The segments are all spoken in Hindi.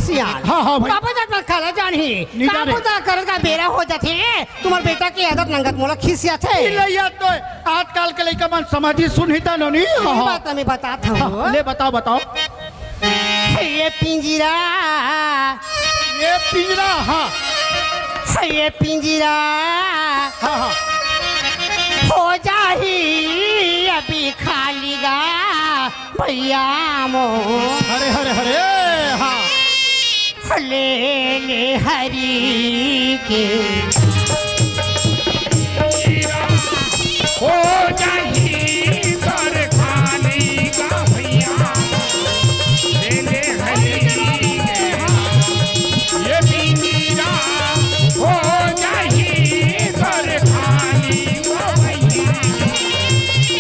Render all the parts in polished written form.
सियाल हाँ, हाँ, भाई। बाबा जात मत खाला जानी नहीं जाने। काबू कर का बेरा हो जाथे तुम्हार बेटा की आदत नंगत मोला खिसिया थे इलैया तो आजकल के लइका मन समाधि सुनहिता नो नी। ये बात मैं बताता हूँ ले बताओ बताओ। ये पिंजरा ये पिंजरा। हाँ ये पिंजरा हाँ हाँ। हो जाही अभी खाली गा भैया मो हरे हरे हरे। हाँ ले ले हरी के हो जाही कर खाली का भैया ले ले हरी ये पिंजरा हो जाही कर खाली का भैया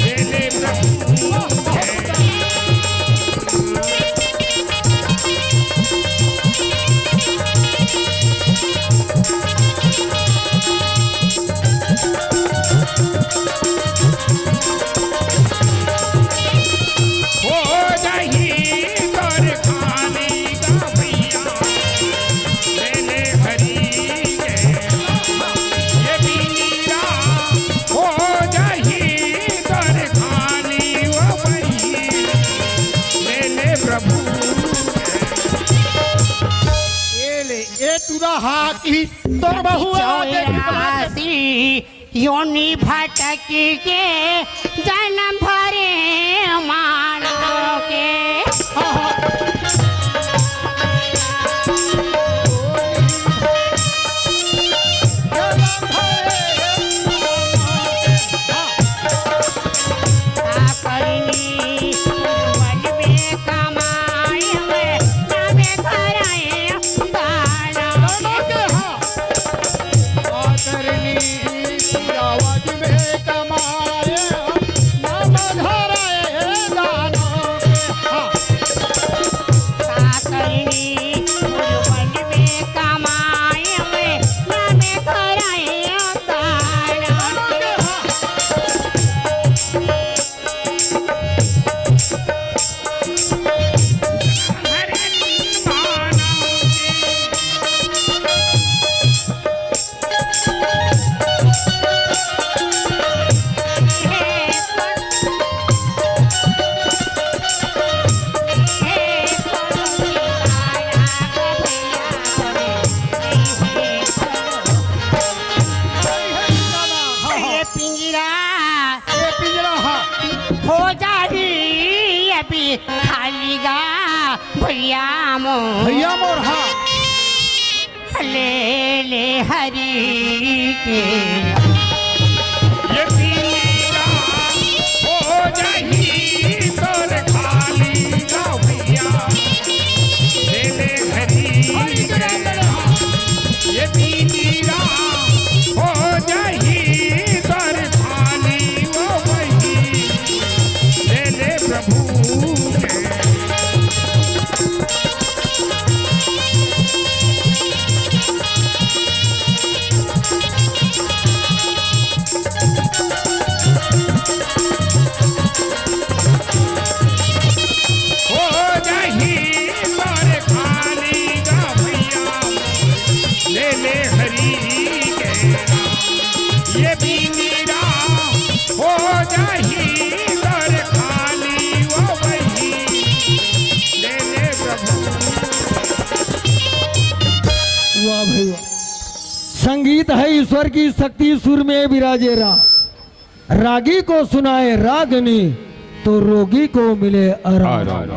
ले ले प्रभु हो जाही कर खाली का भैया ले ले हरी ये पिंजरा हो जाही कर खाली वो भैया ले ले प्रभु ये तुरा हाँ की तोर बहु चौरासी योनि भटक के जन्म भरे मानो के करनी वन में कमाई में नवे कराए दाना आवाज में कमाए नाम धराए दानों के। हाँ करनी वन में कमाई में नवे कराए दाना ये पिंजरा ये पिंजरा। हाँ हो जाही अभी खाली गा भैया मो भैया मोर। हाँ ले ले हरी के ये पिंजरा हो जाही कर खाली का भैया ले ले हरी ये पिंजरा हो जाही कर खाली वो भैया ले ले प्रभु हो जाही कर खाली का भैया ले ले हरी के ये पिंजरा हो जाही कर खाली वो भैया ले ले प्रभु वाह भैया, संगीत है ईश्वर की शक्ति, सुर में विराजे रागी को सुनाए रागनी तो रोगी को मिले आराम।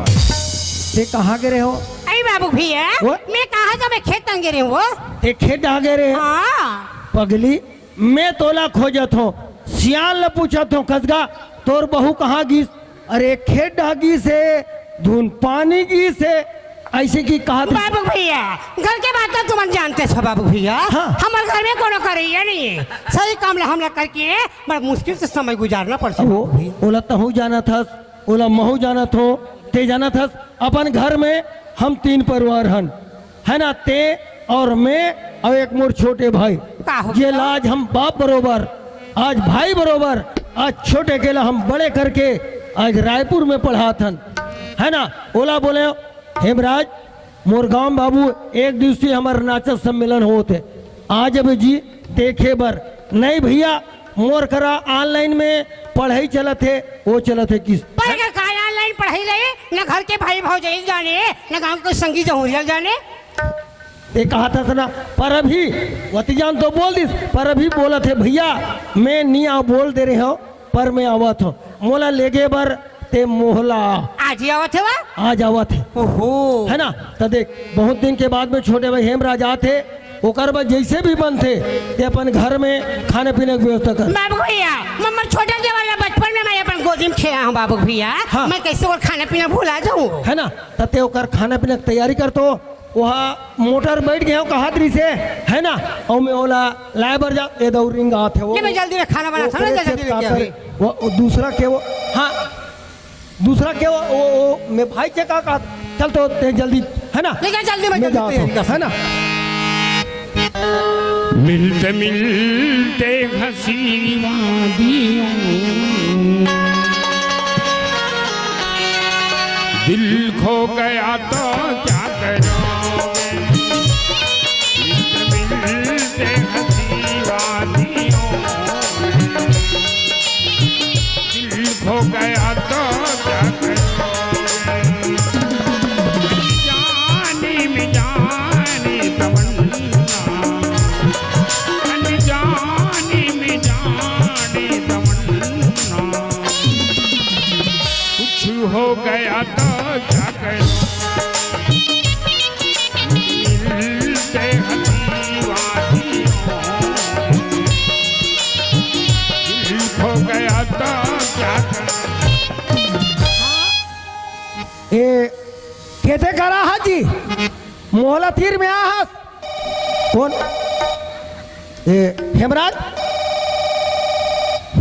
ते कहाँ गिरे हो? अरे बाबू भैया वो? मैं कहा जब मैं खेत तंगे रही हूँ ते खेत आ गिरे हाँ पगली, मैं तोला खोजत हूँ, सियाल न पूछत हूँ कसगा तोर बहू कहाँ गीस? अरे खेत डागी से धुन पानी की से ऐसे की कहा बाबू भैया घर के बात तो तुम जानते हो बाबू भैया हाँ। हमारे घर में कोनो करिए नहीं सही काम हम लोग करके बड़ा मुश्किल से समय गुजारना पड़ता है वो ओला तहु जाना था, ओला महू जाना थो, ते जाना था। अपन घर में हम 3 परिवार हन, है ना, ते और मैं और एक मोर छोटे भाई। का हो ये गया? आज हम बाप बरोबर, आज भाई बरोबर, आज छोटे केला हम बड़े करके आज रायपुर में पढ़ा थन, है ना। ओला बोले हेमराज मोर गांव बाबू एक दिवसीय हमार नाचत सम्मेलन होते आज अब जी देखे बर नहीं भैया मोर करा ऑनलाइन में पढ़ाई चलत है वो चलत है किस पर अगर काय ऑनलाइन पढ़ाई ले न घर के भाई भौजाई जाने न गांव के संगी जहूरियल जाने। ये कहा था ना पर अभी वतीजान तो बोल दिस पर अभी बोला थे भैया मैं नहीं आ बोल दे रहे हो पर मैं आवत हूँ मोला लेगे बर ते मोहला आज ही आवत है वा? आज आवत है ओहो है ना तो देख बहुत दिन के बाद में छोटे भाई हेमराज आते ओकर बाद जैसे भी बनते ते अपन घर में खाने पीने की व्यवस्था कर बाबू भैया मम्मा छोटा जवान बचपन में मैं अपन गोदी में खेला हूँ बाबू भैया। हाँ। मैं कैसे और खाना पीना भूला जाऊँ है ना तते ओकर खाना पीने की तैयारी कर तो वहाँ मोटर बैठ गए हो कहा दरी से है ना और मैं ओला लाए बर जा ए दौरिंग आते वो ये मैं जल्दी में खाना बना था ना जल्दी लेके आवे। वो दूसरा के वो हाँ दूसरा के वो मैं भाई के कहा चल तो ते जल्दी है ना लेकिन जल्दी में मैं जल्दी जाता तैयारी हूँ, कर। है ना मिलते मिलते हंसी वादियों दिल खो गया तो क्या करोगे। मिलते मिलते हंसी वादियों दिल खो गया तो क्या करोगे। जानी में जानी तमन्ना जानी में जानी तमन्ना कुछ हो गया तो क्या करो। मिलते हंसी वादियों दिल खो गया तो क्या करो। ए कहते करा हाजी मोहला तीर में आहस कौन ए हेमराज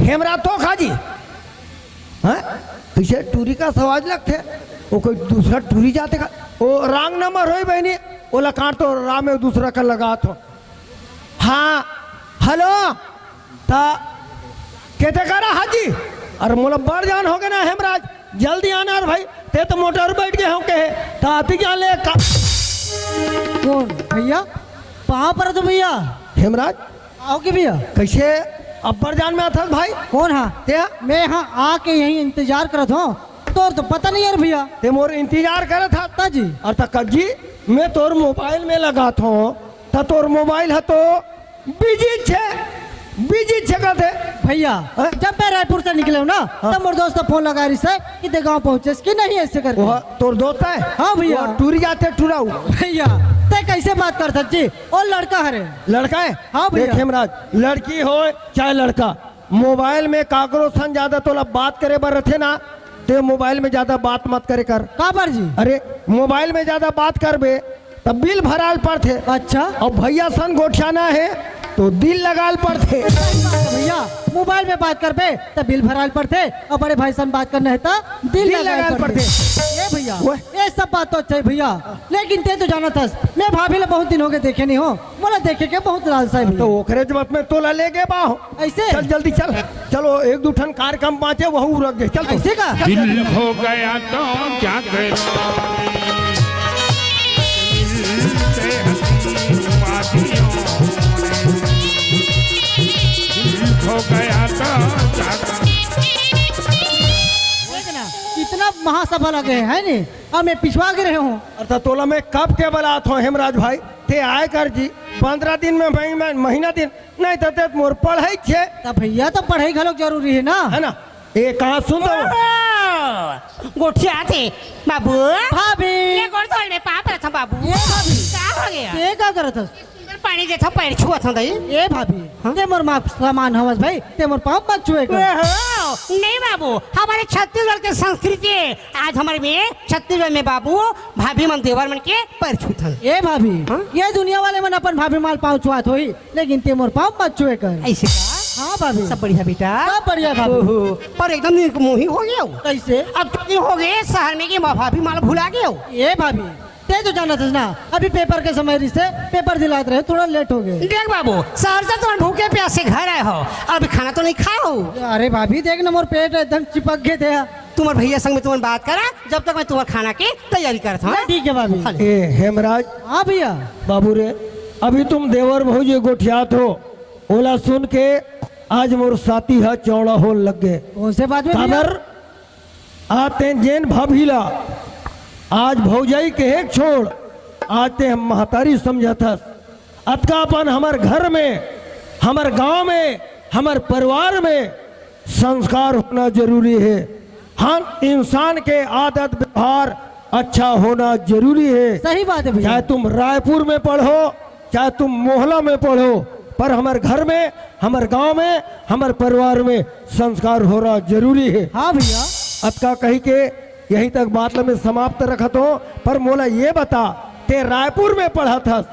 हेमराज तो खाजी हाँ पीछे टूरी का सवाज लगते वो कोई दूसरा टूरी जाते का वो रंग नंबर हो बहनी ओला काट तो राम में दूसरा का लगा तो हाँ हेलो ता कहते करा हाजी अरे मोला बड़ जान हो गए ना हेमराज जल्दी आना यार भाई ते तो मोटर बैठ गए हो कहे ता आती जान ले का कौन भैया कहाँ पर है तो भैया हेमराज आओगे भैया कैसे अब्बर जान में आता भाई कौन है ते मैं यहाँ आके यहीं इंतजार करत हूँ तो पता नहीं यार भैया ते मोर इंतजार करे था ताजी और तक जी मैं तोर मोबाइल में लगा था ता तोर मोबाइल है तो बिजी छे कहते भैया हाँ? जब मैं रायपुर से निकले हूँ ना तब मोर दोस्त फोन लगा रही से कि ते गाँव पहुँचे कि नहीं ऐसे करके वो तोर दोस्त है हाँ भैया। वो टूरी जाते टूराऊ भैया ते कैसे बात कर जी और लड़का हरे लड़का है हाँ भैया। देख हेमराज लड़की हो चाहे लड़का मोबाइल में काकरो सन ज्यादा तो बात करे बर रथे ना ते मोबाइल में ज्यादा बात मत करे कर कहाँ पर जी अरे मोबाइल में ज्यादा बात करबे तब बिल भराल पड़ते अच्छा और भैया सन गोठियाना है तो दिल लगाल पड़ते भैया मोबाइल में बात कर पे तो बिल भराल पड़ते और बड़े भाई सन बात करना है तो दिल लगाल पड़ते ये भैया वो- ये सब बात तो अच्छा है भैया लेकिन ते तो जाना था मैं भाभी ले बहुत दिन हो गए देखे नहीं हो बोला देखे के बहुत लालसा है तो भैया। ओखरे जब में तोला ले गए बाहो ऐसे चल जल्दी चल चलो एक दो ठन कार्यक्रम पाचे वहू रख गए चल तो। ऐसे का दिल खो गया तो क्या करो। मिलते हंसी वादियों दिल खो गया तो क्या करो। देख ना इतना महासभा लगे है नहीं और मैं पिछवा के रहे हूँ अर्थात तोला में कब के बलात हो हेमराज भाई ते आए कर जी 15 दिन में महीना दिन नहीं तो ते मोर पढ़ाई छे तब भैया तो पढ़ाई घलोक जरूरी है ना है ना ये कहाँ सुन दो गोठिया थे बाबू भाभी ये कौन तोड़ में पाप रहा था बाबू ये भाभी क्या हो गया ये क्या करत हस सुंदर पानी देता पैर छुआ था दई ए भाभी ते मोर माप सामान हवस भाई ते मोर पाप मत छुए कर नहीं बाबू हमारे छत्तीसगढ़ के संस्कृति है। आज हमारे में छत्तीसगढ़ में बाबू भाभी मन देवर मन के पैर छूथन ए भाभी हाँ? ये दुनिया वाले मन अपन भाभी माल पाँव छुआत होई लेकिन ते मोर पाप मत छुए कर ऐसे का हाँ भाभी सब बढ़िया बेटा सब बढ़िया भाभी ओहो, पर एकदम निर्मोही हो गया हो। कैसे अब तो दिन हो गए शहर में कि भाभी माल भुला गए हो। ए भाभी ते तो जाना था ना अभी पेपर के समय रिश्ते पेपर दिलाते रहे थोड़ा लेट हो गए देख बाबू शहर से तुम भूखे प्यासे घर आए हो और अभी खाना तो नहीं खाए हो। अरे भाभी देख ना मोर पेट एकदम चिपक गए थे तुम्हारे भैया संग में तुम्हारे बात करा, जब तक मैं तुम्हारे खाना की तैयारी करता हूँ। ठीक है भाभी। ए हेमराज हाँ भैया। बाबू रे, अभी तुम देवर भौजी गोठियात हो, ओला सुन के आज मोर साथी हा चौड़ा हो लग गए। कौन से बात में भैया? काबर आते जेन भाभीला आज भौजाई के एक छोड़ आते हम महतारी समझाथस। अतकापन हमार घर में, हमार गांव में, हमार परिवार में संस्कार होना जरूरी है। हाँ, इंसान के आदत व्यवहार अच्छा होना जरूरी है। सही बात है भैया। चाहे तुम रायपुर में पढ़ो, चाहे तुम मोहल्ला में पढ़ो, पर हमारे घर में, हमारे गांव में, हमारे परिवार में संस्कार होना जरूरी है। हाँ भैया। अतका कही के यहीं तक बात में समाप्त रखत हो। पर मोला ये बता, ते रायपुर में पढ़ा था,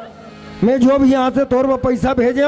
मैं जो भी यहाँ से तोर में पैसा भेजे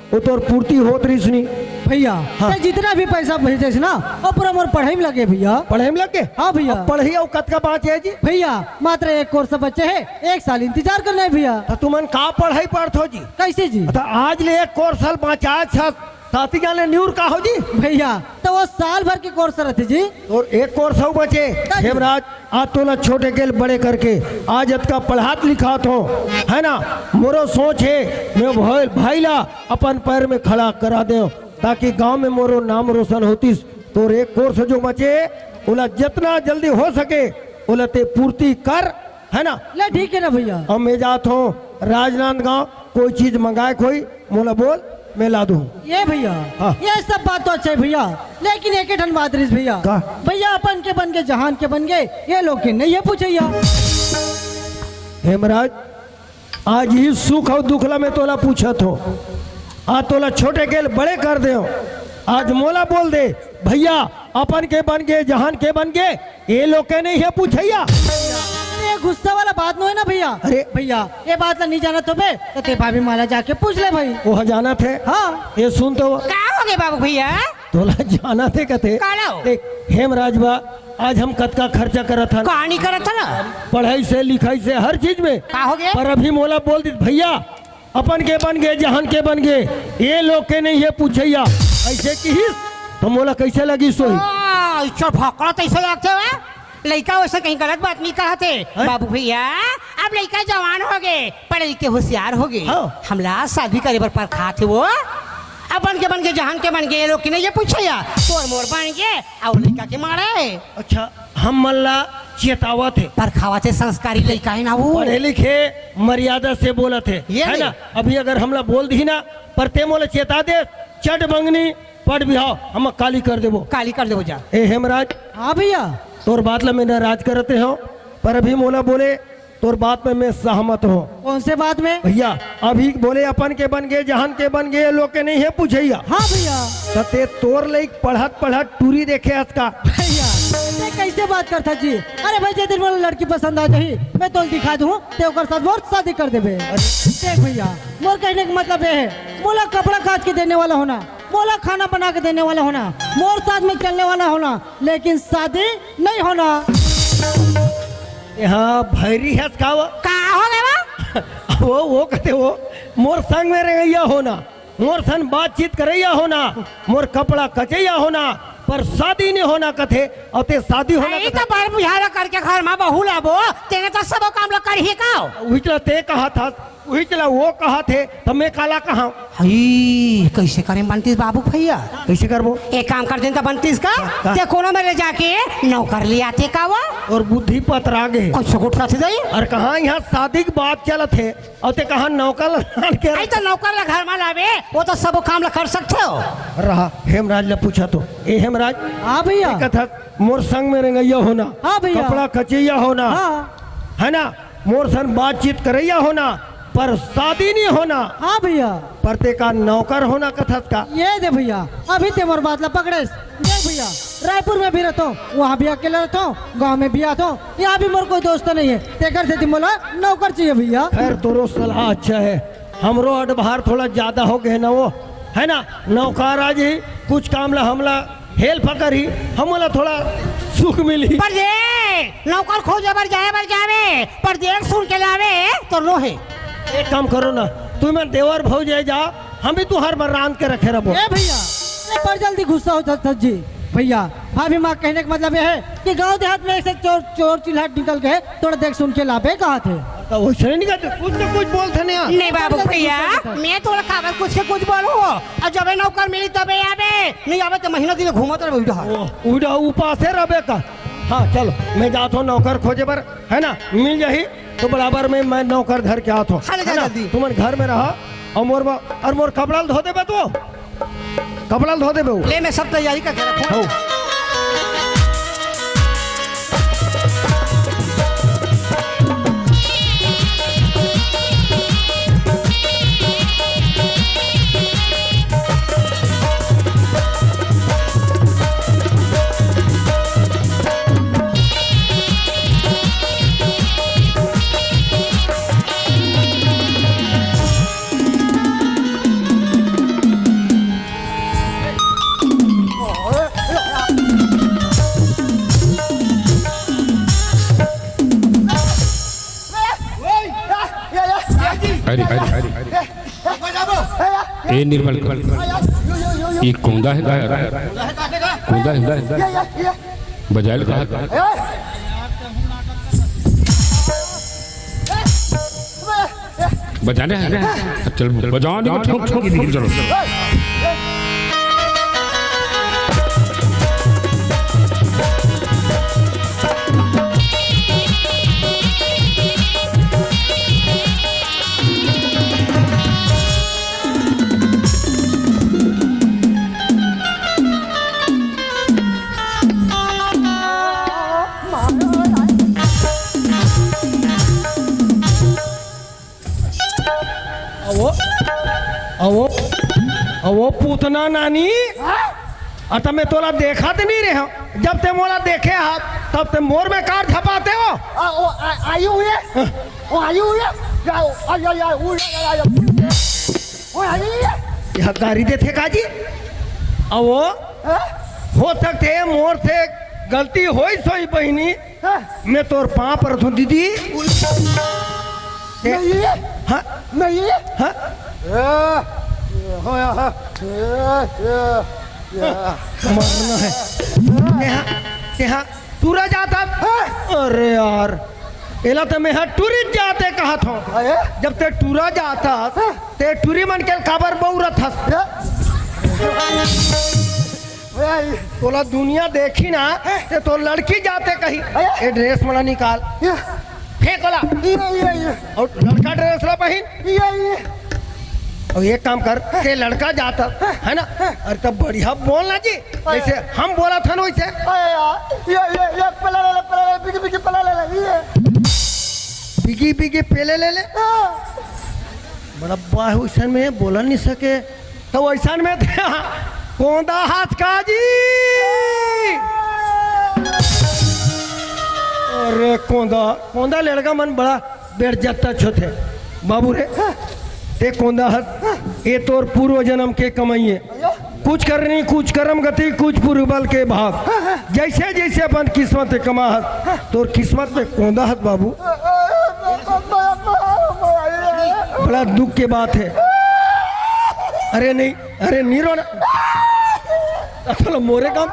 वो तोर पूर्ति होत रही सुनी भैया हाँ। ते जितना भी पैसा भेजे ना वो पूरा मोर पढ़ाई में लगे भैया। पढ़े में लगे? हाँ भैया। पढ़ी और कतका बात है जी? भैया मात्र एक कोर्स बच्चे है, 1 साल इंतजार करना है भैया। तो तुमन का पढ़ाई पढ़त हो जी? कैसे जी? तो आज ले एक कोर्स साल 5 साथी जाने न्यूर का हो जी? भैया तो वो साल भर के कोर्स रहते जी। और एक कोर्स हो बचे हेमराज, आज तो ना छोटे के बड़े करके आज अतका पढ़ात लिखात हो, है ना। मोरो सोच है मैं भाई ला अपन पैर में खड़ा करा दे, ताकि गांव में मोरो नाम रोशन होतीस। तो एक कोर्स जो बचे ओला जितना जल्दी हो सके ओला ते पूर्ति कर, है ना। ले ठीक है ना भैया। अब मैं जात हूँ राजनांदगांव, कोई चीज मंगाए कोई मोला बोल, मैं ला दूँ। ये भैया हाँ। ये सब बात तो अच्छा है भैया, लेकिन एक ठन बात रही भैया। का? भैया अपन के बन गए, जहान के बन गए, ये लोग के नहीं है पूछैया। हेमराज आज ही सुख और दुखला में तोला पूछत हो, आज तोला छोटे के बड़े कर दे हो। आज मोला बोल दे भैया अपन के बन गए, जहान के बन गए, ये लोग के नहीं है पूछैया। ये गुस्सा वाला बात नहीं है ना भैया। अरे भैया ये बात ला नहीं जाना तो बे तो ते भाभी माला जाके पूछ ले भाई। वो जाना थे। हाँ। ये सुन तो का हो गए बाबू भैया? तोला जाना थे कथे। कालो। देख हेमराज बा, आज हम कतका खर्चा करत हन कहानी करत था ना, पढ़ाई से लिखाई से हर चीज में। का हो गए? पर अभी मोला बोल दी भैया अपन के बन गए, जहान के बन गए, ये लोग के नहीं है पूछैया। ऐसे की तो मोला कैसे लगी सोई? चोट भौकड़ा तो ऐसे लगते हुआ लड़का वैसे कहीं गलत बात नहीं कहते हैं? बाबू भैया अब लड़का जवान हो गए, पढ़े लिखे होशियार हो गए, हाँ। हमला शादी करे पर खाते वो अपन के बन गए, जहान के बन गए, ये लोग की नहीं ये पूछैया तोर मोर बन गए और लड़का के मारे। अच्छा हम मल्ला चेतावत है, पर खावा से संस्कारी लड़का है ना वो। पढ़े लिखे मर्यादा से बोला थे, ये है नहीं। ना। अभी अगर हमला बोल दी ना पर ते मोला चेता दे, चट बंगनी पढ़ बिहाव हम काली कर देबो, काली कर दे जा। ए हेमराज हाँ भैया। तोर बात ला मैं नाराज करते हो, पर अभी मोला बोले तोर बात में मैं सहमत हूँ। कौन से बात में? भैया अभी बोले अपन के बन गए, जहान के बन गए, लोग के नहीं है पूछैया। हाँ भैया। तो ते तोर लाइक पढ़त पढ़त टूरी देखे आज का। भैया ते कैसे बात करता जी? अरे भाई जे दिन मोला लड़की पसंद आ जाही मैं तो दिखा दूँ ते ओकर साथ मोर शादी कर देबे। देख भैया मोर कहने का मतलब ये है, मोला कपड़ा काट के देने वाला होना, मोला खाना बना के देने वाला होना, मोर साथ में चलने वाला होना, लेकिन शादी नहीं होना। यहाँ भैरी है का का हो गए वो कहते वो मोर संग में रहिया होना, मोर सन बातचीत करैया होना, मोर कपड़ा कचैया होना, पर शादी नहीं होना कथे। और ते शादी होना ये तो बड़ बुझारा करके घर में बहू लाबो, तेने तो सब काम लो कर ही का। वही चला ते कहा था, वही चला वो कहा थे, तो मैं काला कहा। हई कैसे करें बनतीस बाबू भैया? कैसे करबो? एक काम कर दें तो बनतीस का का? ते कोनो में ले जाके नौकर ले आते का वो और बुद्धि पतरा गए कैसे गुटला थे दई। और कहा यहाँ शादी की बात चलत है, और ते कहा नौकर लान के आई तो नौकर ला घर में लावे, वो तो सब काम ला कर सकते हो। रहा। हेमराज ने पूछा तो ए हेमराज हाँ भैया। कथा मोर संग में रंगैया होना, हाँ भैया। कपड़ा कचैया होना, हाँ। है ना, मोर सन बातचीत करैया होना, पर शादी नहीं होना। हाँ भैया। पर ते का नौकर होना कथत का। ये दे भैया अभी ते मोर बात ला पकड़े। देख भैया रायपुर में भी रहता हूँ, वहाँ भी अकेले रहता हूँ, गाँव में भी आता हूँ, यहाँ भी मोर कोई दोस्त नहीं है। ते घर से बोला नौकर चाहिए भैया। खैर तोरो सलाह अच्छा है, हमरो अडभार थोड़ा ज्यादा हो गए ना वो, है ना। नौकर आज ही कुछ काम ला हमला हेल्प करी, हमला थोड़ा सुख मिली। पर देख नौकर खोजे बर जावे पर देख सुन के लावे तो रोहे। एक काम करो ना, तुम्हें देवर भौ जाए जा, हम भी तुहार में रांध के रखे रहो। ए भैया ये पर जल्दी गुस्सा हो था जी। भैया भाभी माँ कहने का मतलब ये है कि गांव देहात में ऐसे चोर चोर चिल्हट निकल गए, थोड़ा देख सुन के लाभे कहाँ थे। तो वैसे नहीं कहते, कुछ न कुछ बोलते नहीं यार। नहीं बाबू भैया, मैं थोड़ा खबर कुछ से कुछ बोलूँ और जब नौकर मिली तबे आवे, नहीं आवे तो महीना दिन घूमत रहे उधर। उड़ा ऊपर से रबे का। हाँ चलो, मैं जाता हूँ नौकर खोजे पर, है ना, मिल जाही तो बराबर में मैं नौकर घर के आता हूँ, हाँ, है ना? जल्दी। तुम घर में रहा और मोर कपड़ा धो देबे, तो कपड़ा धो देबे वो। ले मैं सब तैयारी करके रखूँ। अरे अरे अरे ए निर्मल ये कौंदा है गाय कौंदा है बजायल कहा बजाने है चल बजाओ नहीं ठोक ठोक चलो वो पूतना नानी, अतः मैं तोला देखा तो नहीं रहा, जब ते मोला देखे हाथ तब ते मोर में कार छपाते हो। आयु हुए वो आयु हुए यह गाड़ी देते काजी। अब वो हो सकते है मोर से गलती होई सोई बहनी, मैं तोर पाँव पर थो दीदी। हाँ नहीं हाँ मरना है यहाँ टूरा जाता। अरे यार एला तो मैं टूरिस्ट जाते कहा था, जब ते टूरा जाता ते टूरी मन के खबर बहुरत हस। तोला दुनिया देखी ना ते तो लड़की जाते कहीं ये ड्रेस मला निकाल फेंक वाला और लड़का ड्रेस ला पहन। और एक काम कर के लड़का जाता है ना, अरे तब बढ़िया बोलना जी, जैसे हम बोला था ना वैसे। बिगी बिगी पेले ले ले बड़ा बाह वैसन में बोला नहीं सके तो वैसन में थे कौंदा हाथ का जी। अरे कौंदा लड़का मन बड़ा बेड़ जत्ता छोथे बाबू रे, ते कौंदा हाथ ये तोर पूर्व जन्म के कमाइए, कुछ करनी कुछ कर्म गति कुछ पूर्वबल के भाग, जैसे जैसे अपन किस्मत कमा हाथ तोर किस्मत में कौंदा हाथ बाबू। बड़ा दुख के बात है। अरे नहीं रोना, चलो मोरे काम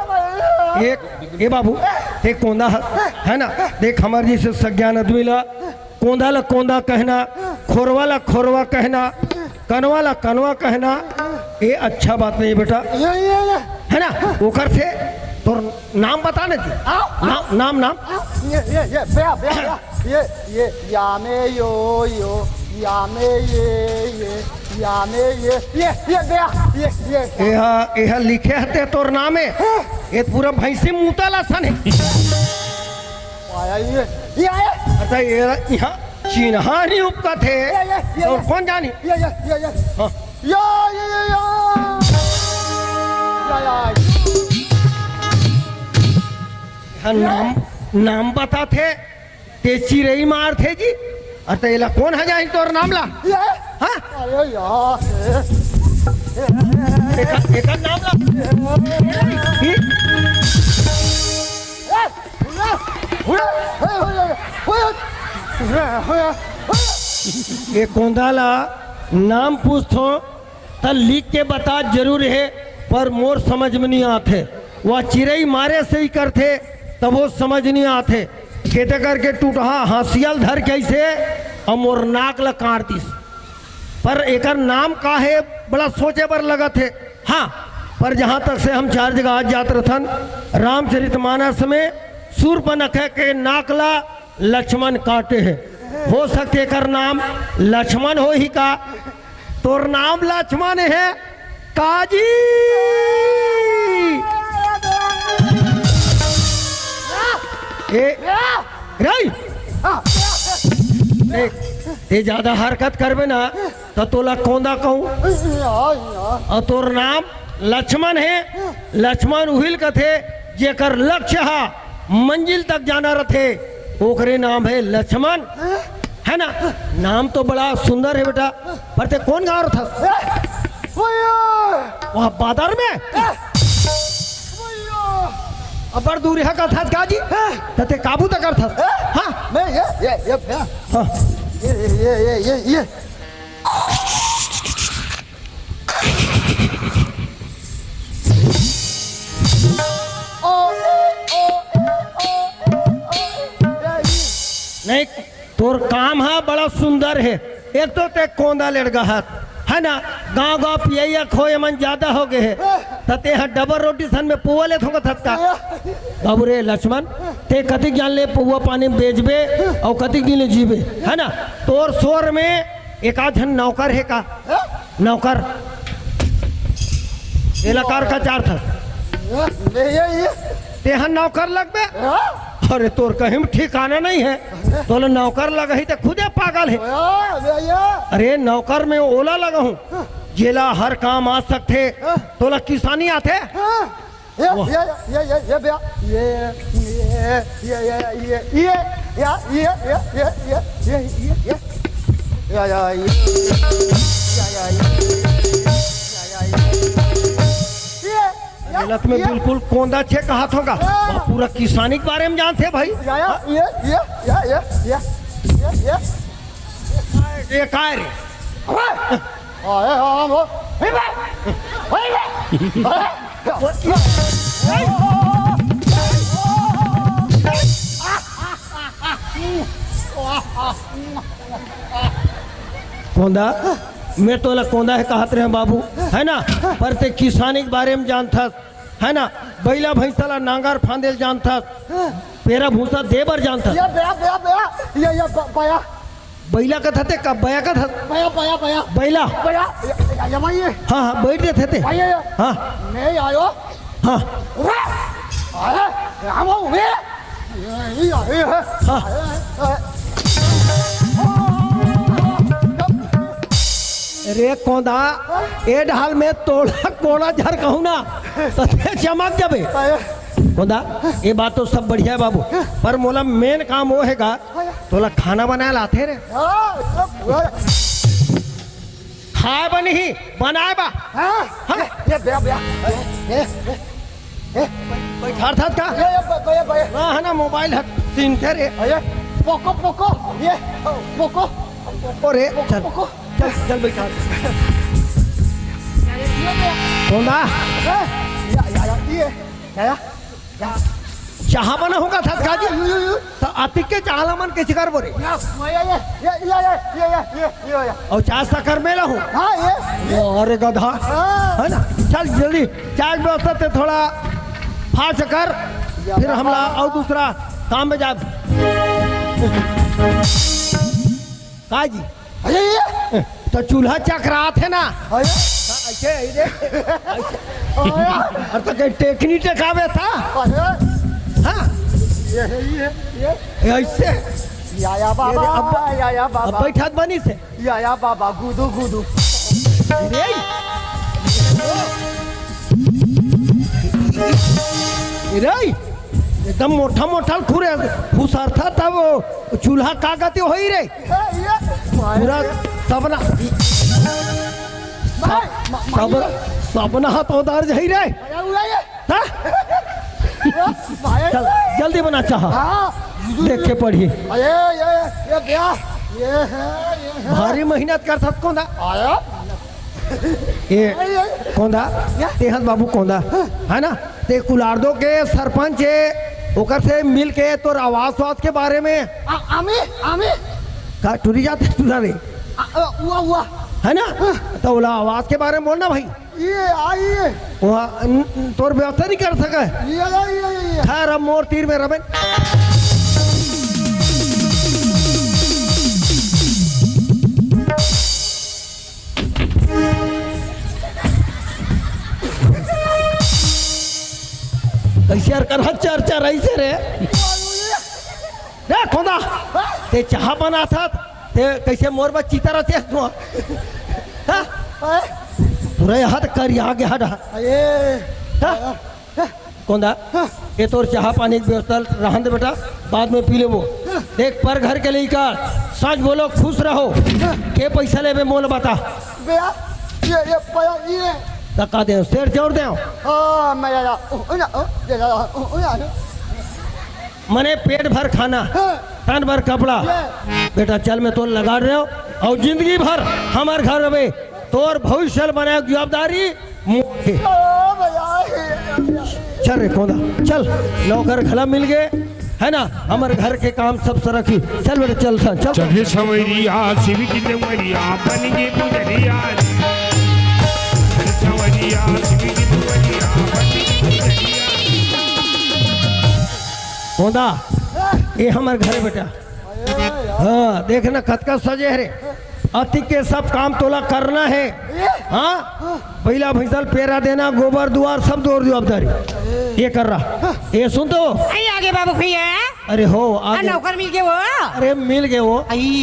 एक ए बाबू एक कौंदा है ना, देख हमारे जैसे सज्ञान आदमी ला कौंदा ला कौंदा कहना, खोरवा ला खोरवा कहना, कनवा ला कनवा कहना, ये अच्छा बात नहीं बेटा, है ना। ओकर से तो नाम बता ना जी, नाम ये यामे यो यामे यह लिखे हते तोर नाम है, ये पूरा भैंसी मुता लासन है। अच्छा ये यहाँ चिन्हा नहीं उपका थे और कौन जानी। नाम बता थे ते चिरई मार थे जी। अरे ये कौन है जाए तोर नाम ला। हाँ एक नाम ला ये कौंदाला नाम पूछो तो लिख के बता जरूर है, पर मोर समझ में नहीं आते वह चिड़ई मारे से ही करथे तब वो समझ नहीं आथे केते करके टूटहा हासियल धर कैसे और मोर नाक ल काट दिस पर एकर नाम का है बड़ा सोचे पर लगत है। हाँ पर जहाँ तक से हम 4 जगह आज जात रहन रामचरितमानस में शूर्पणखा के नाकला लक्ष्मण काटे है। हो सकते एकर नाम लक्ष्मण हो ही का। तोर नाम लक्ष्मण है काजी। ज्यादा हरकत करबे ना तो तोला कौंदा कहूँ। और तोर नाम लक्ष्मण है। लक्ष्मण उहिल कथे जेकर लक्ष्य हा मंजिल तक जाना रथे ओकरे नाम है लक्ष्मण है ना। नाम तो बड़ा सुंदर है बेटा पर ते कौन गाँव था वहाँ बादर में अबर दूर है का था काजी ते काबू तक था। हाँ मैं ये हाँ ये नहीं तोर काम है बड़ा सुंदर है। एक तो ते कौंदा लड़का है ना गांव गांव पिया खोए मन ज्यादा हो गए है तते हा डबल रोटी सन में पुआ ले थोंगा थत्ता बाबू रे लक्ष्मण ते कति ज्ञान ले पुआ पानी में बेचबे और कति गिन ले जीबे है ना। तोर शोर में एक आध नौकर है का नौकर एलाकार का 4 था ते हा नौकर लगबे। अरे तोर कहीं ठिकाना नहीं है तो नौकर लगा ही तो खुदे पागल है। अरे नौकर में ओला लगा हूँ जेला हर काम आ सकते तोला किसानी आते। गलत में बिल्कुल कौंदा छे कहा होगा पूरा किसानी के बारे में जानते भाई। ये काय रे कौंदा मैं तो कौंदा है कहत रहे बाबू है ना पर ते किसानी के बारे में जानता है ना। बैला भैंसला नांगर फांदेल जानता पेरा भूसा देबर जानता। बैला का थे कब बया का था बैला हाँ हाँ बैठ रहे थे हाँ हाँ रे कौंदा ए ढाल में तोड़ा कोड़ा झर कहूँ ना तो चमक जाबे कौंदा ये बात तो सब बढ़िया है बाबू पर मोला मेन काम वो हैगा तोला खाना बनाए लाते रे खाए बनी ही बनाए बा बैठा था का हाँ है ना मोबाइल है तीन थे रे पोको ये पोको अरे चल चल चल बैठा कौंदा चाह बना होगा था काजी तो अतिक के चाहला मन कैसे कर बोरे और चाय शक्कर मेला हूँ अरे गधा है ना। चल जल्दी चाय व्यवस्था ते थोड़ा फास्ट कर फिर हमला और दूसरा काम में जा काजी तो चूल्हा चकरा थे ना ऐसे और तो कहीं टेकनी टेकावे था हाँ ऐसे या बाबा अब बैठा बनी से या बाबा गुदू रे एकदम मोटा खुरे फुसर था तब वो चूल्हा का गति हो ही रे पूरा सबना सबना हाथ उधार जाई रे चल जल्दी बना चाह देख के पढ़ी ये भारी मेहनत कर सकता ना ये कौंदा तेहत बाबू कौंदा है ना ते कुलारदो के सरपंच है ओकर से मिल के तोर आवास वास के बारे में आमे आमे का टूरी जाते टूरा रे हुआ हुआ है ना तो बोला आवास के बारे में बोलना भाई ये आइए वहाँ तोर व्यवस्था नहीं कर सका ये खैर अब मोर तीर में रबे कैसे यार कर चर्चा रही से रे खोदा ते चाह बना था ते कैसे मोर बा चीता रहते तू पूरा हाथ कर यहाँ के हट कौंदा ये तोर चाह पानी की व्यवस्था रहन दे बेटा बाद में पी ले वो देख पर घर के लिए कर सांझ बोलो खुश रहो के पैसा ले मोल बता भैया ये धक्का दे शेर जोड़ दे मने पेट भर खाना तन भर कपड़ा बेटा चल मैं तो लगा रहे हो और जिंदगी भर हमारे घर रहे तोर भविष्य बनाए जवाबदारी चल रे कौन चल नौकर घला मिल गए है ना हमारे घर के काम सब सरकी चल बेटा चल चल चल सवरिया सिविक देवरिया बन गे पुजरिया सवरिया सिविक देवरिया बन गे पुजरिया कौंदा ये हमारे घर बेटा हाँ देखना खतका सजे है रे अति के सब काम तोला करना है हाँ पहला भैंसल पेरा देना गोबर दुआर सब दौर जवाबदारी ये कर रहा ये सुन तो आगे बाबू भैया अरे हो आगे नौकर मिल गए वो अरे मिल गए वो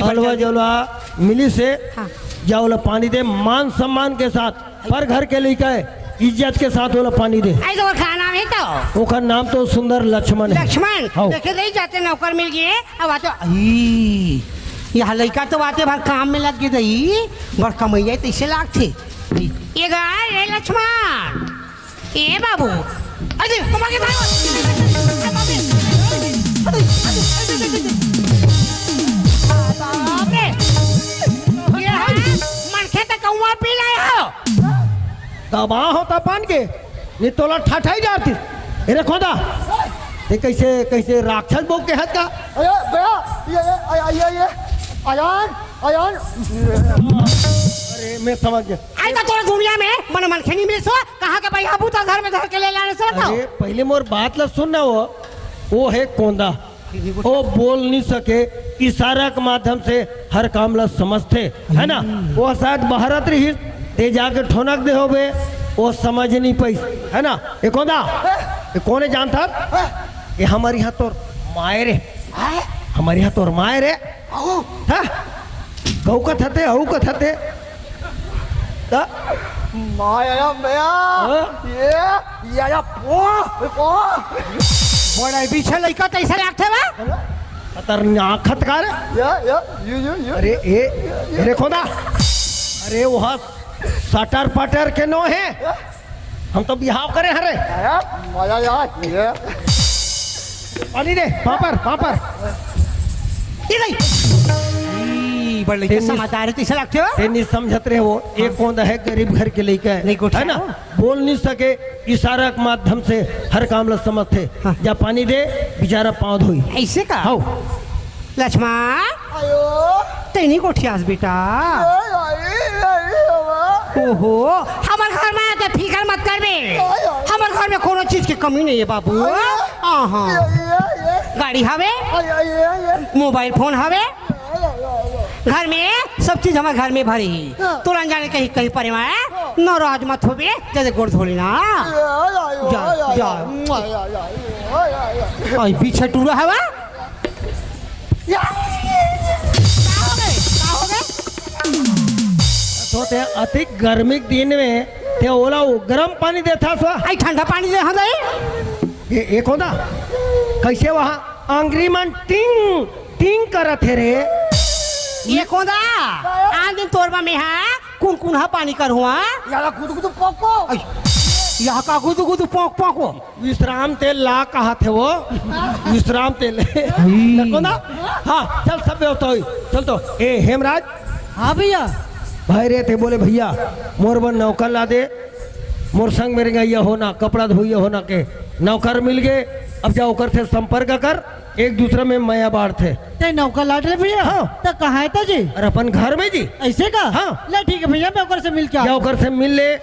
हलवा जलवा मिली से जाओ पानी दे मान सम्मान के साथ पर घर के लिए इज्जत के साथ वाला पानी दे तो खाना है तो ओकर नाम तो सुंदर लक्ष्मण है लक्ष्मण देखे नहीं जाते नौकर मिल गए अब आते यहाँ लड़का तो आते भर काम में लग गई बड़ कमैया तो इसे लाग थे ये गाय लक्ष्मण ए बाबू अरे मम्मा के मनखे तक कौआ पी लाए हो दबा होता पान के ये तोला ठाठाई जाती अरे खोदा ये कैसे कैसे राक्षस बोल के हद का भैया ये आयान अरे मैं समझ गया आई तो तोरा दुनिया में मन मनखे नहीं मिले सो कहाँ का भाई अबू तो घर में धर के ले लाने से बताओ अरे पहले मोर बात ला सुनना वो है कोंदा वो बोल नहीं सके इशारा के माध्यम से हर काम ला समझते है ना वो शायद बहरत रही ते जाके ठोनक दे हो बे वो समझ नहीं पाई है ना ये कोंदा ये कौन जानता ये हमारे यहाँ तो मायर है हमारे यहाँ तो मायर है गौ का थते हऊ का थते माया भैया ये बड़ा पीछे लड़का कैसे रखते बा खतरनाक खतकार अरे अरे खोदा अरे वह सटर पटर के नो है हम तो बिहाव करे हरे पानी दे पापर पापर बड़े समाचार है इसे लगते हो ते नहीं समझत रहे वो एक कौन है गरीब घर के लेके है ना बोल नहीं सके इशारा के माध्यम से हर काम ला समझते जा पानी दे बेचारा पाँव धोई ऐसे का हाउ लक्ष्मण तेनी कोठियास बेटा ओहो हमारे घर में आते फिकर मत कर बे हमारे घर में कोनो चीज की कमी नहीं है बाबू हाँ गाड़ी हवे मोबाइल फोन हवे घर में सब चीज हमारे घर में भरी तुरंत जाने कहीं कहीं परिवार नाराज मत हो बे जैसे गोड़ धोली ना जा जा आई पीछे टूरा हवा तो ते अति गर्मी के दिन में ते ओला गर्म पानी देता सो आई ठंडा पानी दे हाँ ये एक होता कैसे वहाँ अंग्री मन टिंग टिंग करत है रे ये कोदा आज दिन तोरबा में है कौन कौन हा पानी कर हुआ यहाँ का गुदु गुदु पोंक पोंको विश्राम तेल ला कहा थे वो विश्राम तेल कोना हाँ चल सब व्यवस्था हुई चल तो ए हेमराज हाँ भैया भाई रे थे बोले भैया मोर बन नौकर ला दे, मोर संग मेरे गैया होना कपड़ा धोइया होना के नौकर मिल गए। अब जा ओकर से संपर्क कर, एक दूसरे में माया बाढ़ थे। ते नौकर लाट ले भैया। हाँ। तो कहाँ है तो जी? और अपन घर में जी। ऐसे का? हाँ। ले ठीक है भैया, मैं ओकर से मिल के जा ओकर से मिल ले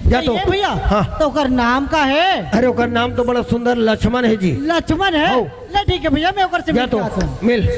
जा तो। ये भैया हाँ। तो ओकर नाम का है? अरे ओकर नाम तो बड़ा सुंदर लक्ष्मण है जी। लक्ष्मण है। हाँ। ले ठीक है भैया, मैं ओकर से जा मिल के तो आता हूँ। मिल।